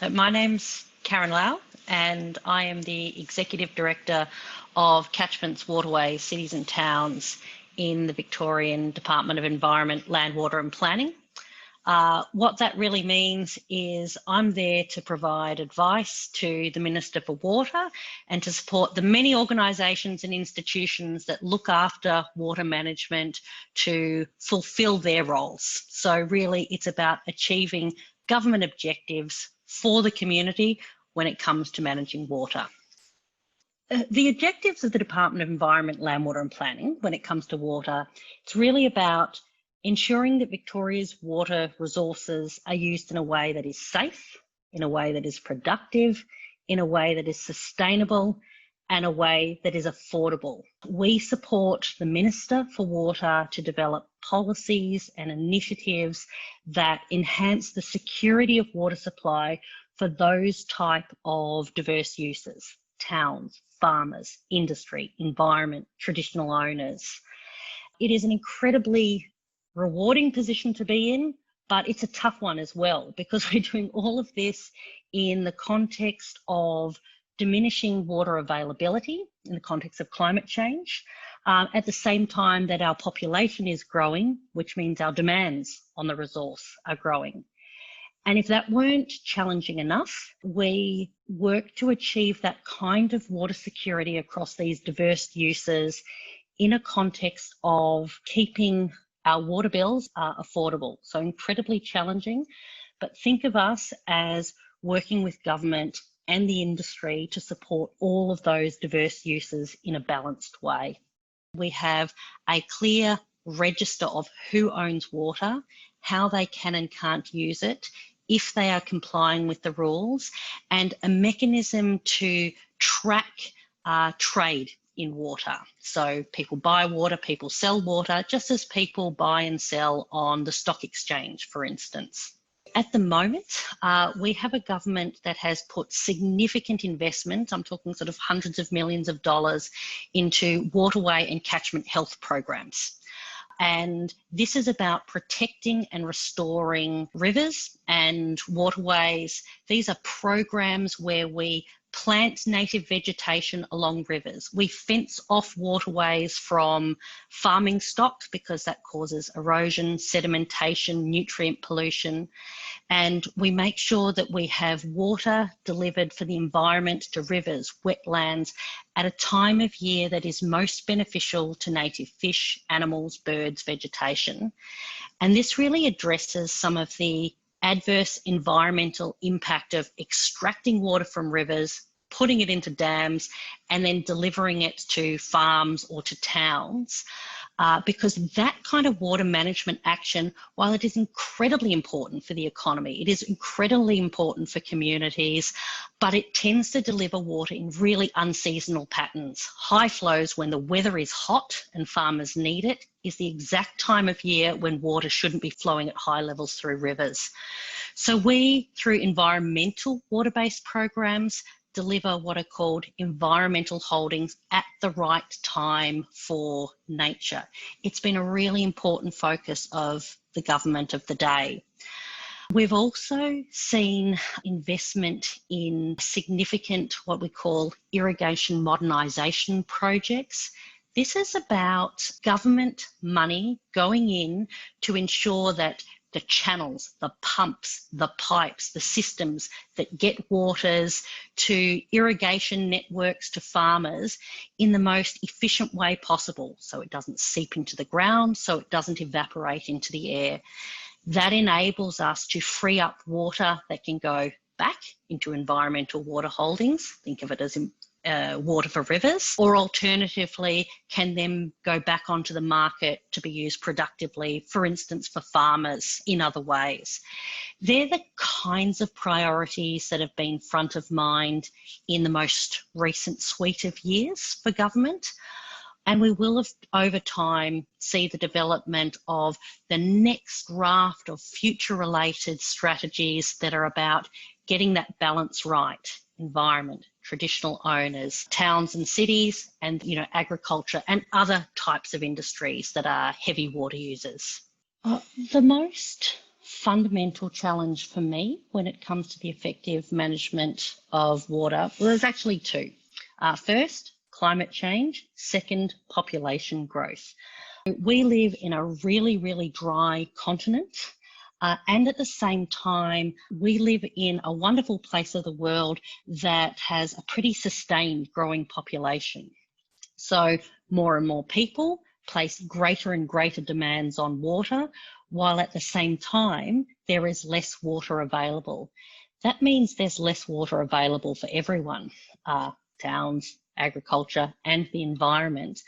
So my name's Karen Lau, and I am the Executive Director of Catchments, Waterways, Cities and Towns in the Victorian Department of Environment, Land, Water and Planning. What that really means is I'm there to provide advice to the Minister for Water and to support the many organisations and institutions that look after water management to fulfil their roles. So really it's about achieving government objectives for the community when it comes to managing water. The objectives of the Department of Environment, Land, Water and Planning when it comes to water, it's really about ensuring that Victoria's water resources are used in a way that is safe, in a way that is productive, in a way that is sustainable, and a way that is affordable. We support the Minister for Water to develop policies and initiatives that enhance the security of water supply for those type of diverse users: towns, farmers, industry, environment, traditional owners. It is an incredibly rewarding position to be in, but it's a tough one as well, because we're doing all of this in the context of diminishing water availability, in the context of climate change, at the same time that our population is growing, which means our demands on the resource are growing. And if that weren't challenging enough, we work to achieve that kind of water security across these diverse uses in a context of keeping our water bills affordable. So incredibly challenging, but think of us as working with government and the industry to support all of those diverse uses in a balanced way. We have a clear register of who owns water, how they can and can't use it, if they are complying with the rules, and a mechanism to track trade in water. So people buy water, people sell water, just as people buy and sell on the stock exchange, for instance. At the moment, we have a government that has put significant investment, I'm talking sort of hundreds of millions of dollars, into waterway and catchment health programs. And this is about protecting and restoring rivers and waterways. These are programs where we plant native vegetation along rivers. We fence off waterways from farming stock because that causes erosion, sedimentation, nutrient pollution. And we make sure that we have water delivered for the environment to rivers, wetlands, at a time of year that is most beneficial to native fish, animals, birds, vegetation. And this really addresses some of the adverse environmental impact of extracting water from rivers, putting it into dams, and then delivering it to farms or to towns. Because that kind of water management action, while it is incredibly important for the economy, it is incredibly important for communities, but it tends to deliver water in really unseasonal patterns. High flows when the weather is hot and farmers need it is the exact time of year when water shouldn't be flowing at high levels through rivers. So we, through environmental water-based programs, deliver what are called environmental holdings at the right time for nature. It's been a really important focus of the government of the day. We've also seen investment in significant what we call irrigation modernisation projects. This is about government money going in to ensure that the channels, the pumps, the pipes, the systems that get waters to irrigation networks to farmers in the most efficient way possible, so it doesn't seep into the ground, so it doesn't evaporate into the air. That enables us to free up water that can go back into environmental water holdings, think of it as water for rivers, or alternatively can then go back onto the market to be used productively, for instance, for farmers in other ways. They're the kinds of priorities that have been front of mind in the most recent suite of years for government. And we will have, over time, see the development of the next raft of future-related strategies that are about getting that balance right: environment, traditional owners, towns and cities, and agriculture and other types of industries that are heavy water users. The most fundamental challenge for me when it comes to the effective management of water, well, there's actually two. First, climate change. Second, population growth. We live in a really, really dry continent. And at the same time, we live in a wonderful place of the world that has a pretty sustained growing population. So more and more people place greater and greater demands on water, while at the same time, there is less water available. That means there's less water available for everyone, towns, agriculture, and the environment.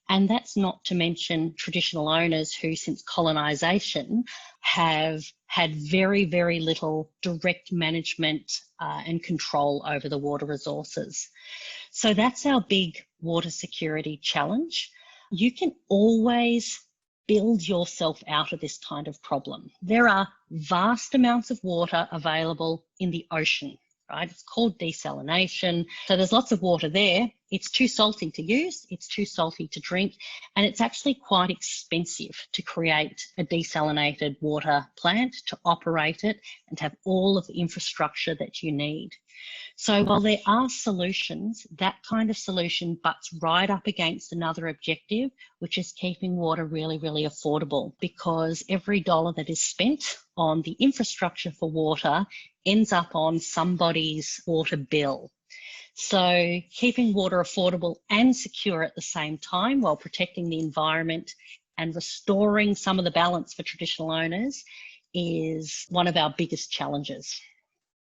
And that's not to mention traditional owners who, since colonisation, have had very, very little direct management and control over the water resources. So that's our big water security challenge. You can always build yourself out of this kind of problem. There are vast amounts of water available in the ocean, right? It's called desalination. So there's lots of water there. It's too salty to use, it's too salty to drink, and it's actually quite expensive to create a desalinated water plant, to operate it, and to have all of the infrastructure that you need. So while there are solutions, that kind of solution butts right up against another objective, which is keeping water really, really affordable, because every dollar that is spent on the infrastructure for water ends up on somebody's water bill. So keeping water affordable and secure at the same time while protecting the environment and restoring some of the balance for traditional owners is one of our biggest challenges.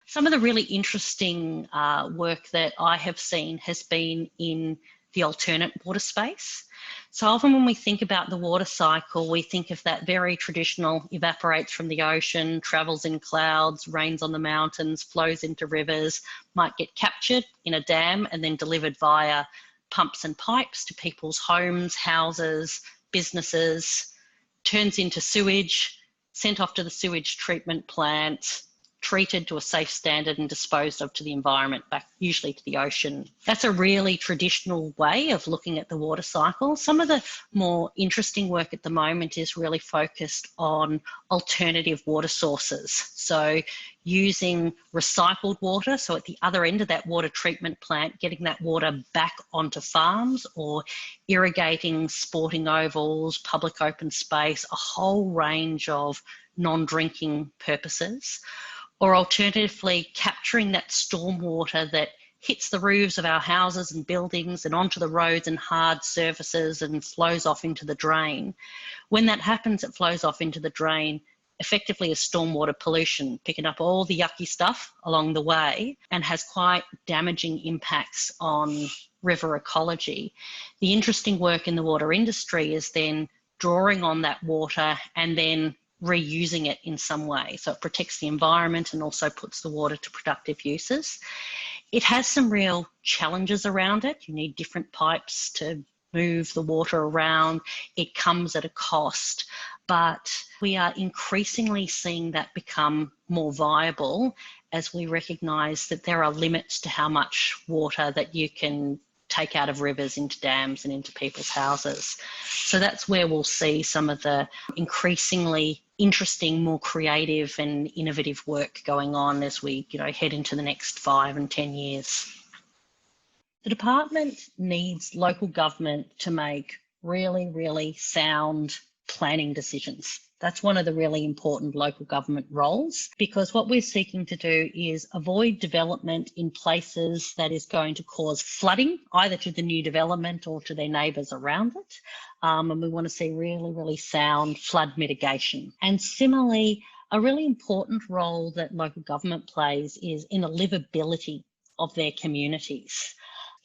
Some of the really interesting work that I have seen has been in the alternate water space. So often when we think about the water cycle, we think of that very traditional: evaporates from the ocean, travels in clouds, rains on the mountains, flows into rivers, might get captured in a dam and then delivered via pumps and pipes to people's homes, houses, businesses, turns into sewage, sent off to the sewage treatment plant, treated to a safe standard and disposed of to the environment, back usually to the ocean. That's a really traditional way of looking at the water cycle. Some of the more interesting work at the moment is really focused on alternative water sources. So using recycled water, so at the other end of that water treatment plant, getting that water back onto farms, or irrigating sporting ovals, public open space, a whole range of non-drinking purposes. Or alternatively, capturing that stormwater that hits the roofs of our houses and buildings and onto the roads and hard surfaces and flows off into the drain. When that happens, it flows off into the drain effectively as stormwater pollution, picking up all the yucky stuff along the way, and has quite damaging impacts on river ecology. The interesting work in the water industry is then drawing on that water and then reusing it in some way. So it protects the environment and also puts the water to productive uses. It has some real challenges around it. You need different pipes to move the water around. It comes at a cost, but we are increasingly seeing that become more viable as we recognise that there are limits to how much water that you can take out of rivers into dams and into people's houses. So that's where we'll see some of the increasingly interesting, more creative and innovative work going on as we head into the next 5 and 10 years. The department needs local government to make really, really sound planning decisions. That's one of the really important local government roles, because what we're seeking to do is avoid development in places that is going to cause flooding, either to the new development or to their neighbours around it. And we want to see really, really sound flood mitigation. And similarly, a really important role that local government plays is in the livability of their communities.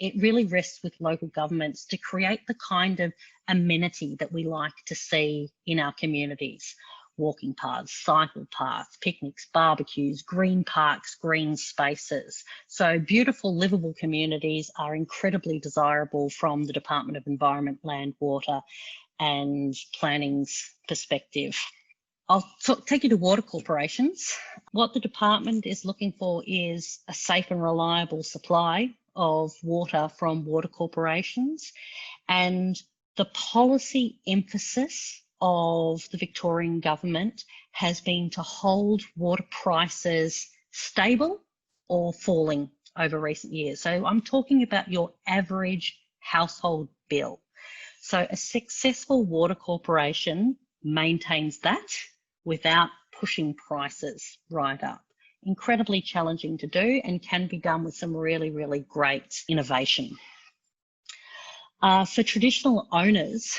It really rests with local governments to create the kind of amenity that we like to see in our communities: walking paths, cycle paths, picnics, barbecues, green parks, green spaces. So beautiful, livable communities are incredibly desirable from the Department of Environment, Land, Water and Planning's perspective. I'll take you to water corporations. What the department is looking for is a safe and reliable supply of water from water corporations, and the policy emphasis of the Victorian government has been to hold water prices stable or falling over recent years. So I'm talking about your average household bill. So a successful water corporation maintains that without pushing prices right up. Incredibly challenging to do and can be done with some really, really great innovation. For traditional owners,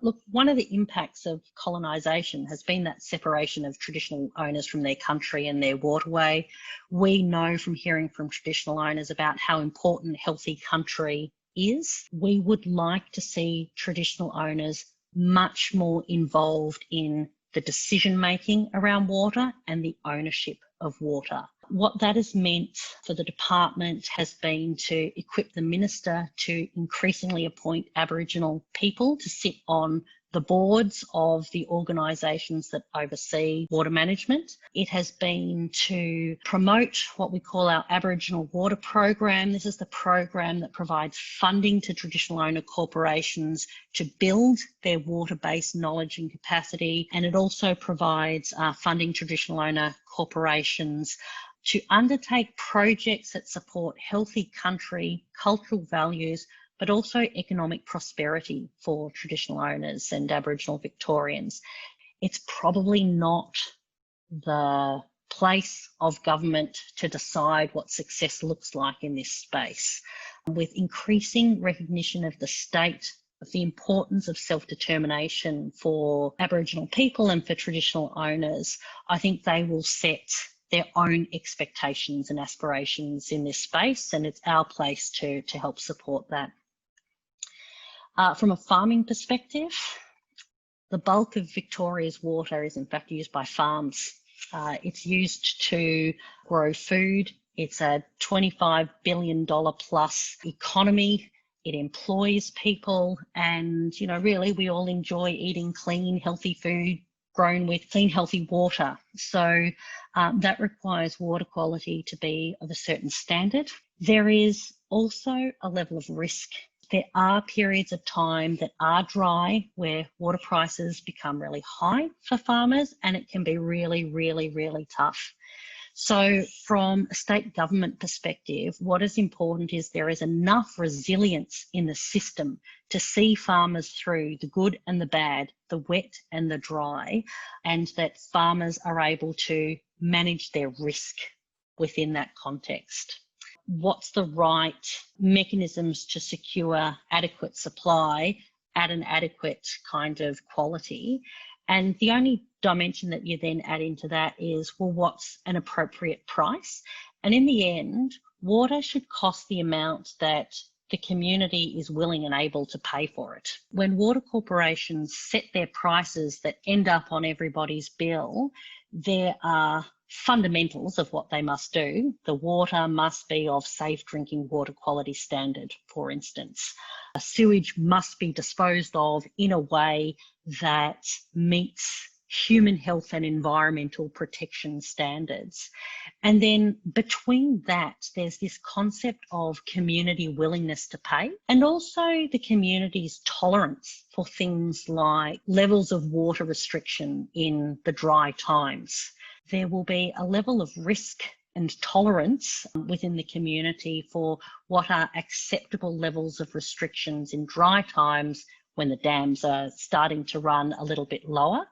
look, one of the impacts of colonisation has been that separation of traditional owners from their country and their waterway. We know from hearing from traditional owners about how important healthy country is. We would like to see traditional owners much more involved in the decision making around water and the ownership of water. What that has meant for the department has been to equip the minister to increasingly appoint Aboriginal people to sit on the boards of the organisations that oversee water management. It has been to promote what we call our Aboriginal Water Program. This is the program that provides funding to traditional owner corporations to build their water-based knowledge and capacity. And it also provides funding traditional owner corporations to undertake projects that support healthy country, cultural values, but also economic prosperity for traditional owners and Aboriginal Victorians. It's probably not the place of government to decide what success looks like in this space. With increasing recognition of the state, of the importance of self-determination for Aboriginal people and for traditional owners, I think they will set their own expectations and aspirations in this space, and it's our place to help support that. From a farming perspective, the bulk of Victoria's water is in fact used by farms. It's used to grow food. It's a $25 billion plus economy. It employs people, and really we all enjoy eating clean, healthy food grown with clean, healthy water. So that requires water quality to be of a certain standard. There is also a level of risk. There are periods of time that are dry where water prices become really high for farmers, and it can be really, really, really tough. So from a state government perspective, what is important is there is enough resilience in the system to see farmers through the good and the bad, the wet and the dry, and that farmers are able to manage their risk within that context. What's the right mechanisms to secure adequate supply at an adequate kind of quality? And the only dimension that you then add into that is, well, what's an appropriate price? And in the end, water should cost the amount that the community is willing and able to pay for it. When water corporations set their prices that end up on everybody's bill, there are fundamentals of what they must do. The water must be of safe drinking water quality standard, for instance. Sewage must be disposed of in a way that meets human health and environmental protection standards. And then between that, there's this concept of community willingness to pay, and also the community's tolerance for things like levels of water restriction in the dry times. There will be a level of risk and tolerance within the community for what are acceptable levels of restrictions in dry times when the dams are starting to run a little bit lower.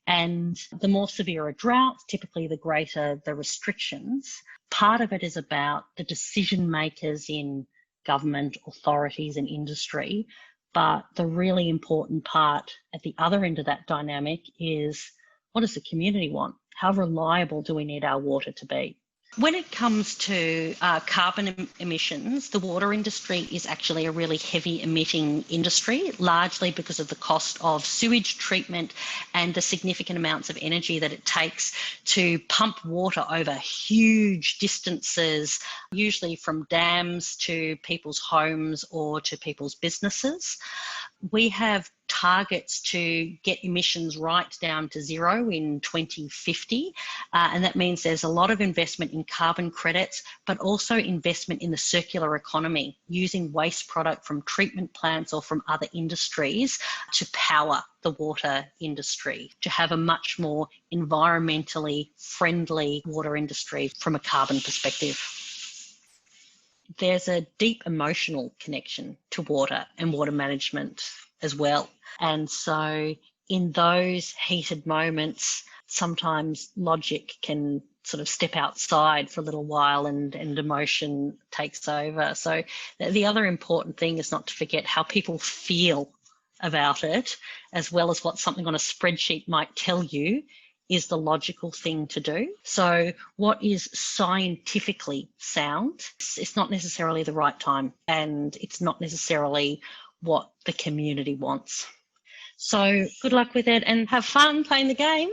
And the more severe a drought, typically the greater the restrictions. Part of it is about the decision makers in government, authorities and industry. But the really important part at the other end of that dynamic is, what does the community want? How reliable do we need our water to be? When it comes to carbon emissions, the water industry is actually a really heavy emitting industry, largely because of the cost of sewage treatment and the significant amounts of energy that it takes to pump water over huge distances, usually from dams to people's homes or to people's businesses. we have targets to get emissions right down to zero in 2050. And that means there's a lot of investment in carbon credits, but also investment in the circular economy, using waste product from treatment plants or from other industries to power the water industry, to have a much more environmentally friendly water industry from a carbon perspective. There's a deep emotional connection to water and water management as well. And so in those heated moments, sometimes logic can sort of step outside for a little while and emotion takes over. So the other important thing is not to forget how people feel about it, as well as what something on a spreadsheet might tell you is the logical thing to do. So what is scientifically sound, it's not necessarily the right time, and it's not necessarily what the community wants. So good luck with it and have fun playing the game.